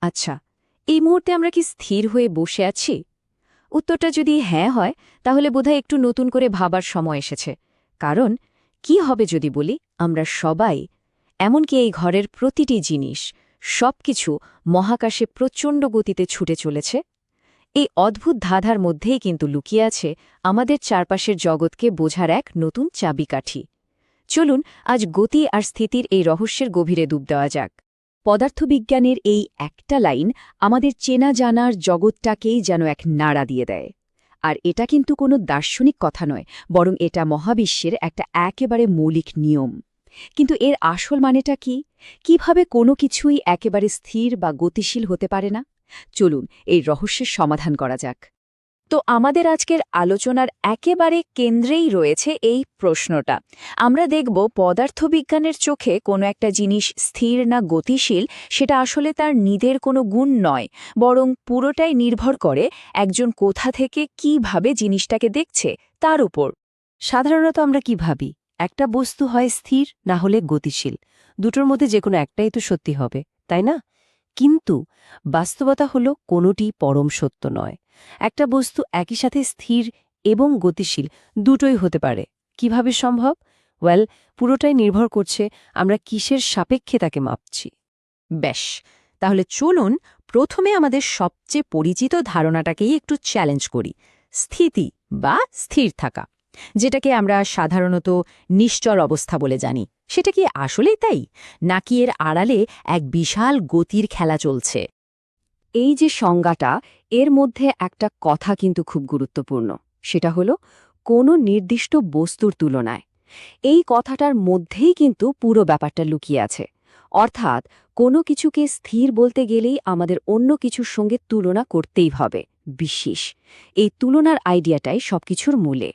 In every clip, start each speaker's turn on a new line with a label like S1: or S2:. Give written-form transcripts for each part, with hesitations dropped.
S1: আচ্ছা, এই মুহূর্তে আমরা কি স্থির হয়ে বসে আছি? উত্তরটা যদি হ্যাঁ হয়, তাহলে বোধহয় একটু নতুন করে ভাবার সময় এসেছে। কারণ কি হবে যদি বলি, আমরা সবাই, এমনকি এই ঘরের প্রতিটি জিনিস, সবকিছু মহাকাশে প্রচণ্ড গতিতে ছুটে চলেছে। এই অদ্ভুত ধাঁধার মধ্যেই কিন্তু লুকিয়ে আছে আমাদের চারপাশের জগৎকে বোঝার এক নতুন চাবিকাঠি। চলুন আজ গতি আর স্থিতির এই রহস্যের গভীরে ডুব দেওয়া যাক। পদার্থবিজ্ঞানের এই একটা লাইন আমাদের চেনা জানার জগৎটাকেই যেন এক নাড়া দিয়ে দেয়। আর এটা কিন্তু কোনো দার্শনিক কথা নয়, বরং এটা মহাবিশ্বের একটা একেবারে মৌলিক নিয়ম। কিন্তু এর আসল মানেটা কি? কিভাবে কোনো কিছুই একেবারে স্থির বা গতিশীল হতে পারে না? চলুন এই রহস্যের সমাধান করা যাক। তো আমাদের আজকের আলোচনার একেবারে কেন্দ্রেই রয়েছে এই প্রশ্নটা। আমরা দেখব পদার্থবিজ্ঞানের চোখে কোনো একটা জিনিস স্থির না গতিশীল সেটা আসলে তার নিজের কোনো গুণ নয়, বরং পুরোটাই নির্ভর করে একজন কোথা থেকে কিভাবে জিনিসটাকে দেখছে তার উপর।
S2: সাধারণত আমরা কি ভাবি, একটা বস্তু হয় স্থির না হলে গতিশীল, দুটোর মধ্যে যে কোনো একটাই তো সত্যি হবে, তাই না? কিন্তু বাস্তবতা হলো কোনোটি পরম সত্য নয়। একটা বস্তু একই সাথে স্থির এবং গতিশীল দুটোই হতে পারে। কিভাবে সম্ভব? পুরোটাই নির্ভর করছে আমরা কিসের সাপেক্ষে তাকে মাপছি।
S1: বেশ, তাহলে চলুন প্রথমে আমাদের সবচেয়ে পরিচিত ধারণাটাকেই একটু চ্যালেঞ্জ করি, স্থিতি বা স্থির থাকা, যেটাকে আমরা সাধারণত নিশ্চল অবস্থা বলে জানি। সেটা কি আসলেই তাই, নাকি এর আড়ালে এক বিশাল গতির খেলা চলছে? এই যে সংজ্ঞাটা, এর মধ্যে একটা কথা কিন্তু খুব গুরুত্বপূর্ণ। সেটা হলো কোনো নির্দিষ্ট বস্তুর তুলনায়। এই কথাটার মধ্যেই কিন্তু পুরো ব্যাপারটা লুকিয়ে আছে। অর্থাৎ কোনো কিছুকে স্থির বলতে গেলেই আমাদের অন্য কিছুর সঙ্গে তুলনা করতেই হবে। বিশেষ এই তুলনার আইডিয়াটাই সবকিছুর মূলে।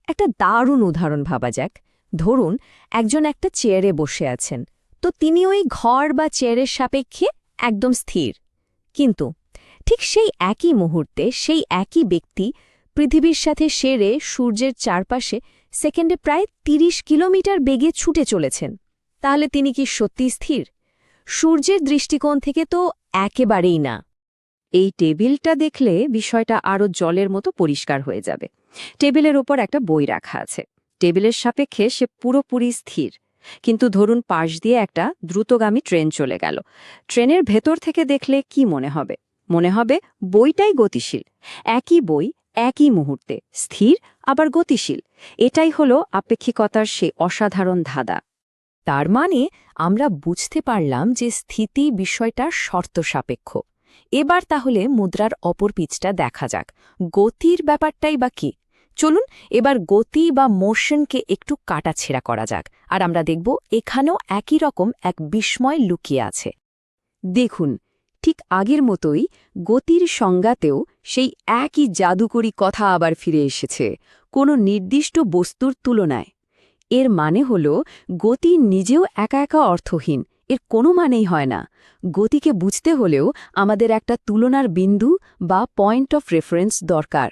S1: একটা দারুণ উদাহরণ ভাবা যাক। ধরুন একজন একটা চেয়ারে বসে আছেন, তো তিনি ওই ঘর বা চেয়ারের সাপেক্ষে একদম স্থির। কিন্তু ঠিক সেই একই মুহূর্তে সেই একই ব্যক্তি পৃথিবীর সাথে সেরে সূর্যের চারপাশে সেকেন্ডে প্রায় ৩০ কিলোমিটার বেগে ছুটে চলেছেন। তাহলে তিনি কি সত্যি স্থির? সূর্যের দৃষ্টিকোণ থেকে তো একেবারেই না। এই টেবিলটা দেখলে বিষয়টা আরও জলের মতো পরিষ্কার হয়ে যাবে। টেবিলের ওপর একটা বই রাখা আছে। টেবিলের সাপেক্ষে সে পুরোপুরি স্থির। কিন্তু ধরুন পাশ দিয়ে একটা দ্রুতগামী ট্রেন চলে গেল। ট্রেনের ভেতর থেকে দেখলে কি মনে হবে? মনে হবে বইটাই গতিশীল। একই বই, একই মুহূর্তে স্থির আবার গতিশীল। এটাই হলো আপেক্ষিকতার সে অসাধারণ ধাঁধা। তার মানে আমরা বুঝতে পারলাম যে স্থিতি বিষয়টা শর্ত সাপেক্ষ। এবার তাহলে মুদ্রার অপর পিচটা দেখা যাক, গতির ব্যাপারটাই বা কি। চলুন এবার গতি বা মোশনকে একটু কাটাছেঁড়া করা যাক, আর আমরা দেখব এখানেও একই রকম এক বিস্ময় লুকিয়ে আছে। দেখুন, ঠিক আগের মতোই গতির সংজ্ঞাতেও সেই একই জাদুকরী কথা আবার ফিরে এসেছে, কোনো নির্দিষ্ট বস্তুর তুলনায়। এর মানে হল গতি নিজেও একা একা অর্থহীন, এর কোনো মানেই হয় না। গতিকে বুঝতে হলেও আমাদের একটা তুলনার বিন্দু বা পয়েন্ট অফ রেফারেন্স দরকার।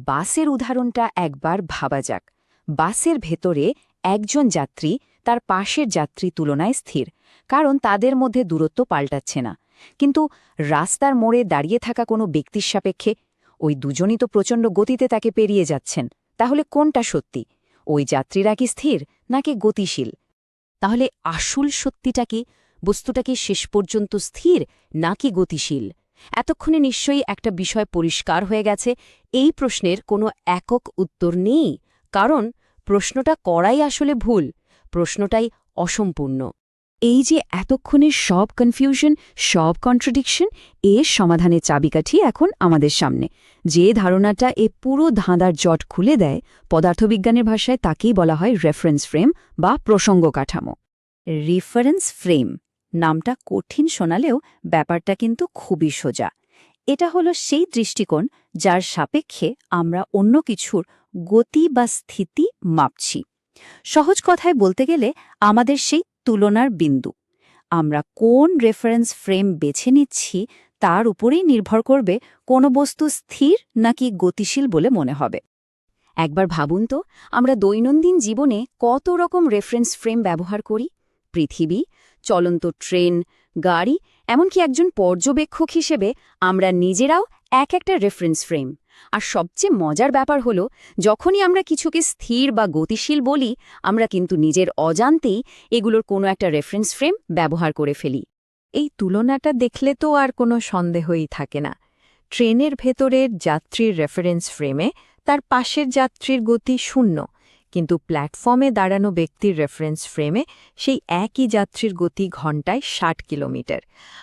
S1: বাসের উদাহরণটা একবার ভাবা যাক। বাসের ভেতরে একজন যাত্রী তার পাশের যাত্রী তুলনায় স্থির, কারণ তাদের মধ্যে দূরত্ব পাল্টাচ্ছে না। কিন্তু রাস্তার মোড়ে দাঁড়িয়ে থাকা কোনো ব্যক্তির সাপেক্ষে ওই দুজনই তো প্রচণ্ড গতিতে তাকে পেরিয়ে যাচ্ছেন। তাহলে কোনটা সত্যি? ওই যাত্রীরা কি স্থির নাকি গতিশীল? তাহলে আসল সত্যিটা কি? বস্তুটা কি শেষ পর্যন্ত স্থির নাকি গতিশীল? এতক্ষণে নিশ্চয়ই একটা বিষয় পরিষ্কার হয়ে গেছে, এই প্রশ্নের কোনো একক উত্তর নেই। কারণ প্রশ্নটা করাই আসলে ভুল, প্রশ্নটাই অসম্পূর্ণ। এই যে এতক্ষণের সব কনফিউশন, সব কন্ট্রাডিকশন, এর সমাধানের চাবিকাঠি এখন আমাদের সামনে। যে ধারণাটা এ পুরো ধাঁধার জট খুলে দেয়, পদার্থবিজ্ঞানের ভাষায় তাকেই বলা হয় রেফারেন্স ফ্রেম বা প্রসঙ্গ কাঠামো। রেফারেন্স ফ্রেম নামটা কঠিন শোনালেও ব্যাপারটা কিন্তু খুবই সোজা। এটা হলো সেই দৃষ্টিকোণ যার সাপেক্ষে আমরা অন্য কিছুর গতি বা স্থিতি মাপছি। সহজ কথায় বলতে গেলে আমাদের সেই তুলনার বিন্দু। আমরা কোন রেফারেন্স ফ্রেম বেছে নিচ্ছি তার উপরেই নির্ভর করবে কোনো বস্তু স্থির নাকি গতিশীল বলে মনে হবে। একবার ভাবুন তো, আমরা দৈনন্দিন জীবনে কত রকম রেফারেন্স ফ্রেম ব্যবহার করি। পৃথিবী, চলন্ত ট্রেন, গাড়ি, এমনকি একজন পর্যবেক্ষক হিসেবে আমরা নিজেরাও একটা রেফারেন্স ফ্রেম। আর সবচেয়ে মজার ব্যাপার হলো, যখনই আমরা কিছুকে স্থির বা গতিশীল বলি, আমরা কিন্তু নিজের অজান্তেই এগুলোর কোনো একটা রেফারেন্স ফ্রেম ব্যবহার করে ফেলি। এই তুলনাটা দেখলে তো আর কোনো সন্দেহই থাকে না। ট্রেনের ভেতরের যাত্রীর রেফারেন্স ফ্রেমে তার পাশের যাত্রীর গতি 0, কিন্তু প্ল্যাটফর্মে দাঁড়ানো ব্যক্তির রেফারেন্স ফ্রেমে সেই একই যাত্রীর গতি ঘণ্টায় 60 কিলোমিটার।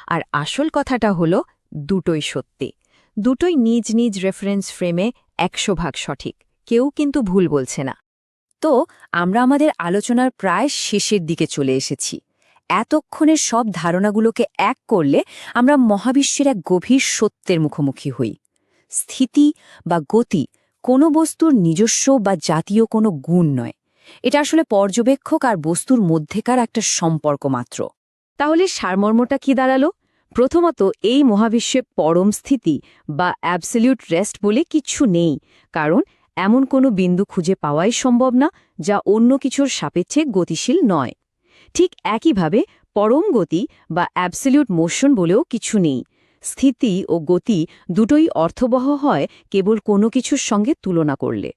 S1: আর আসল কথাটা হলো, দুটোই সত্যি। দুটোই নিজ নিজ রেফারেন্স ফ্রেমে 100% সঠিক, কেউ কিন্তু ভুল বলছে না।
S2: তো আমরা আমাদের আলোচনার প্রায় শেষের দিকে চলে এসেছি। এতক্ষণের সব ধারণাগুলোকে এক করলে আমরা মহাবিশ্বের এক গভীর সত্যের মুখোমুখি হই। স্থিতি বা গতি কোনো বস্তুর নিজস্ব বা জাতীয় কোনো গুণ নয়। এটা আসলে পর্যবেক্ষক আর বস্তুর মধ্যেকার একটা সম্পর্ক মাত্র।
S1: তাহলে সারমর্মটা কি দাঁড়ালো? প্রথমত, এই মহাবিশ্বে পরম স্থিতি বা অ্যাবসলিউট রেস্ট বলে কিছু নেই, কারণ এমন কোনো বিন্দু খুঁজে পাওয়াই সম্ভব না যা অন্য কিছুর সাপেক্ষে গতিশীল নয়। ঠিক একইভাবে পরম গতি বা অ্যাবসলিউট মোশন বলেও কিছু নেই। স্থিতি ও গতি দুটোই অর্থবহ হয় কেবল কোনো কিছুর সঙ্গে তুলনা করলে।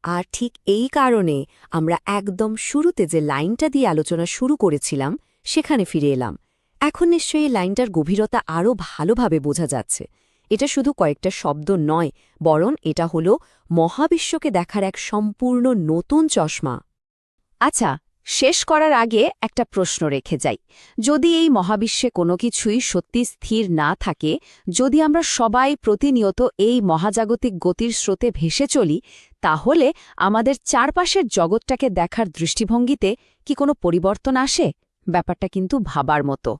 S3: আর ঠিক এই কারণে আমরা একদম শুরুতে যে লাইনটা দিয়ে আলোচনা শুরু করেছিলাম সেখানে ফিরে এলাম। এখন নিশ্চয়ই এই লাইনটার গভীরতা আরও ভালোভাবে বোঝা যাচ্ছে। এটা শুধু কয়েকটা শব্দ নয়, বরং এটা হলো মহাবিশ্বকে দেখার এক সম্পূর্ণ নতুন চশমা।
S1: আচ্ছা, শেষ করার আগে একটা প্রশ্ন রেখে যাই। যদি এই মহাবিশ্বে কোনো কিছুই সত্যি স্থির না থাকে, যদি আমরা সবাই প্রতিনিয়ত এই মহাজাগতিক গতির স্রোতে ভেসে চলি, তাহলে আমাদের চারপাশের জগৎটাকে দেখার দৃষ্টিভঙ্গিতে কি কোনো পরিবর্তন আসে? ব্যাপারটা কিন্তু ভাবার মতো।